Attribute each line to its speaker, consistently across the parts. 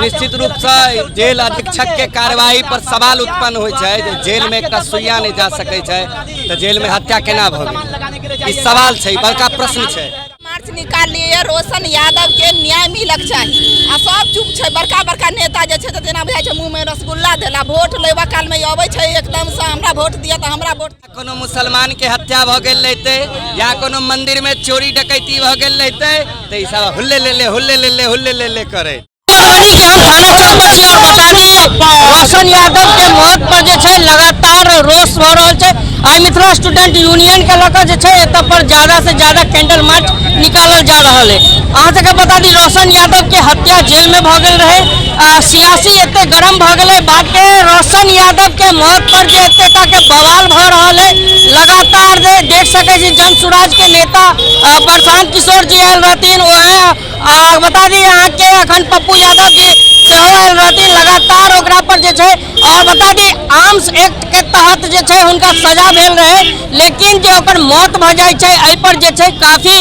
Speaker 1: निश्चित रूप से जेल अधीक्षक के कार्रवाई पर सवाल उत्पन्न हो जेल में एक सुइया नहीं जा सके तो जेल में हत्या केना भ गेल, सवाल है, बड़का प्रश्न है।
Speaker 2: मार्च निकाल लिए रोशन यादव के न्याय मिलक चाहिए आ सब चुप है। बड़का बड़का नेता जेना बुझाई छै मुंह में रसगुल्ला देला, वोट लेवा काल में आवे छै एकदम से हमरा वोट दिया तो हमरा वोट।
Speaker 1: कोनो मुसलमान के हत्या भ गेल रहते या कोनो मंदिर में चोरी डकैती भ गेल रहते तो ई सब हुल्ले ले करे।
Speaker 3: रोशन यादव के मौत पर लगातार रोष भ रहा है। आई मिथिला स्टूडेंट यूनियन के लक पर ज्यादा से ज्यादा कैंडल मार्च निकालल जा रहा है। अहाँ सबके बता दी रोशन यादव के हत्या जेल में भ गेल रहे। सियासी एते गरम भ गेल बाटे। रोशन यादव के मौत पर जे एते के बवाल भ रहा है लगातार देख सके जन सुराज के नेता प्रशांत किशोर जी आयल रहथिन। बता दी अहाँ के अखन पप्पू यादव जी आयल रहथिन लगातार ओकरा पर जे छै। और बता दी आर्म्स एक्ट के तहत जे छै हुनका सजा भेल रहे, लेकिन जो ओकर मौत भ जाय छै एहि पर जे छै काफी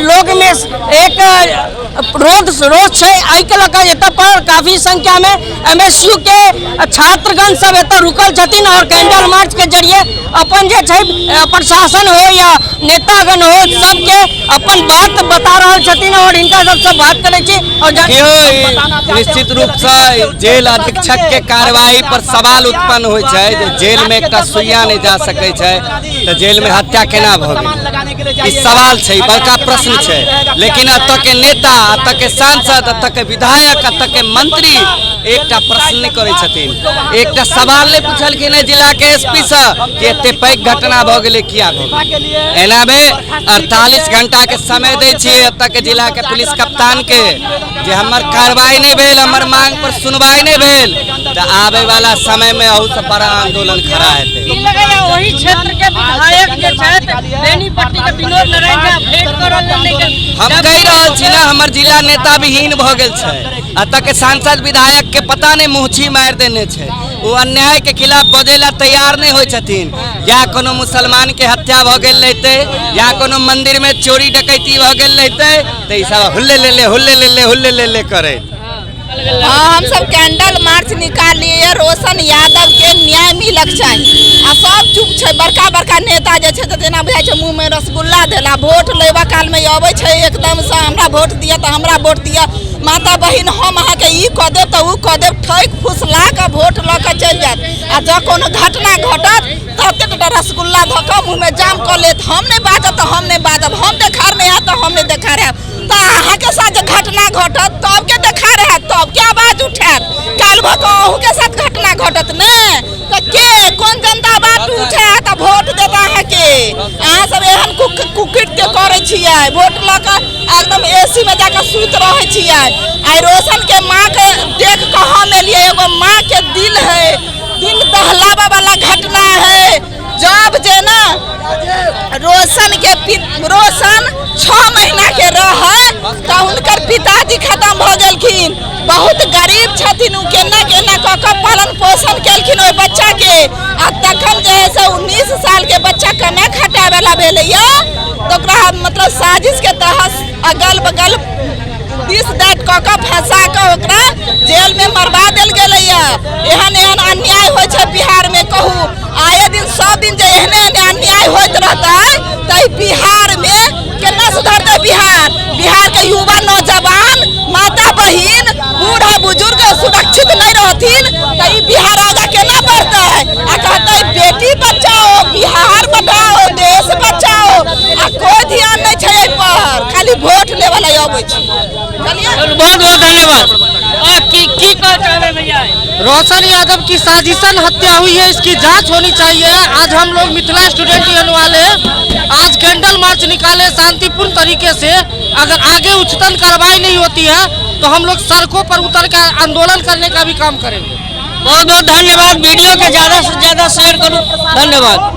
Speaker 3: लोग में एक रोष छै। एहि के लक एतय पर काफी संख्या में MSU के छात्रगण सब एतय रुकल छथिन और कैंडल मार्च के जरिए अपन जे छै प्रशासन हो या नेतागण हो सबके अपन बात बता रहा छथिन और इनका सबसे बात करे छी। और
Speaker 1: निश्चित रूप से जेल अधीक्षक के कार्रवाई पर सवाल उत्पन्न हो जेल में एक सुइया नहीं जा सके तो जेल में हत्या केना भ गेल, सवाल है, बड़का प्रश्न है। लेकिन अत के नेता, अत के सांसद, अत के विधायक, अत के मंत्री एक प्रश्न नहीं करे छथिन, एक सवाल नहीं पूछलखिन जिला के SP से कि एते पैघ घटना भ गेलै किया एना में 48 घंटा के समय दे छिए अत के जिला के पुलिस कप्तान के जे हमर कार्रवाई नहीं भेल, हमर मांग पर सुनवाई नहीं भेल तो आवे वाला समय में बहुत से बड़ा आंदोलन खड़ा हेतै।
Speaker 3: वही क्षेत्र के विधायक जे छथि बेनीपट्टी के विनोद नारायण के भेंट करल
Speaker 1: हम कह रहल छी ना हमर जिला नेता विहीन भ गेल छै। अत के सांसद विधायक के पता नहीं मुँहछी मार देने छै, वो अन्याय के खिलाफ बजेला तैयार नहीं होय छथिन। या कोनो मुसलमान के हत्या भ गेल रहते या कोनो मंदिर में चोरी डकैती भ गेल रहते तो ई सब हुल्ले ले करे।
Speaker 2: हम सब कैंडल मार्च निकाल लिए रोशन यादव के न्याय मिलक चाहिए आ सब चुप है। बड़का बड़का नेता जेना बुझाई छै मुंह में रसगुल्ला देला, वोट लेवा काल में आवे छै एकदम से हमरा वोट दिया तो हमरा वोट दिया। माता बहिन हम अहाँ के ई कह देब तो ऊ कह देब, ठैक फुसला के वोट ल के चल जात आ जब कोनो घटना घटत तब रसगुल्ला धऽ के मुँह में जाम कर लेत। हम नहीं बाजब तो हम नहीं बाजब, हम देखार नहीं आत तो हम नहीं देखा रहे तो अहाँ के साथ घटना घटत तब के देखा रहे तब के आवाज उठात। काल भऽ के साथ घटना घटत ने तो के कौन जनता बात उठे तो वोट देता है के। अहाँ सब एहन कुकिट के करे छियै, वोट ल के एकदम AC में जाकर सुत रहे छियै। आई रोशन के माँ के देख के हम एलिए, एगो माँ के दिल है, दिल दहलावा वाला घटना है। जब जे ना रोशन 6 महीना के रहे तो उनकर पिताजी खत्म भ गेलखिन। बहुत गरीब छथिन, केना क के पालन पोषण केलखिन ओइ बच्चा के। आ तखन जे है से 19 साल के बच्चा कने खटावे ला भेलैया तो ओकरा मतलब साजिश के तहत अगल बगल 20 दैट क के फंसा के ओकरा जेल में मरवा देल गेलैया। एहन अन्याय होय छै बिहार में। कहू आए दिन सब दिन जे एहने अन्याय होइत रहतै तो बिहार में केना सुधरतै। बिहार के युवा नौजवान माता बहिन बूढ़ा बुजुर्ग सुरक्षित नहीं रहथिन तो बिहार आगे केना बढ़तै। आ कहतै बेटी बचाओ, बिहार बढ़ाओ, देश बचाओ आ कोई ध्यान नहीं छै एहि पर, खाली वोट लेवे ला आबै छै।
Speaker 3: बहुत बहुत धन्यवाद। रोशन यादव की साजिशन हत्या हुई है, इसकी जांच होनी चाहिए। आज हम लोग मिथिला स्टूडेंट यूनियन वाले आज कैंडल मार्च निकाले शांतिपूर्ण तरीके से। अगर आगे उच्चतम कार्रवाई नहीं होती है तो हम लोग सड़कों पर उतर कर आंदोलन करने का भी काम करेंगे। बहुत बहुत धन्यवाद। वीडियो के ज्यादा से ज्यादा शेयर करो। धन्यवाद।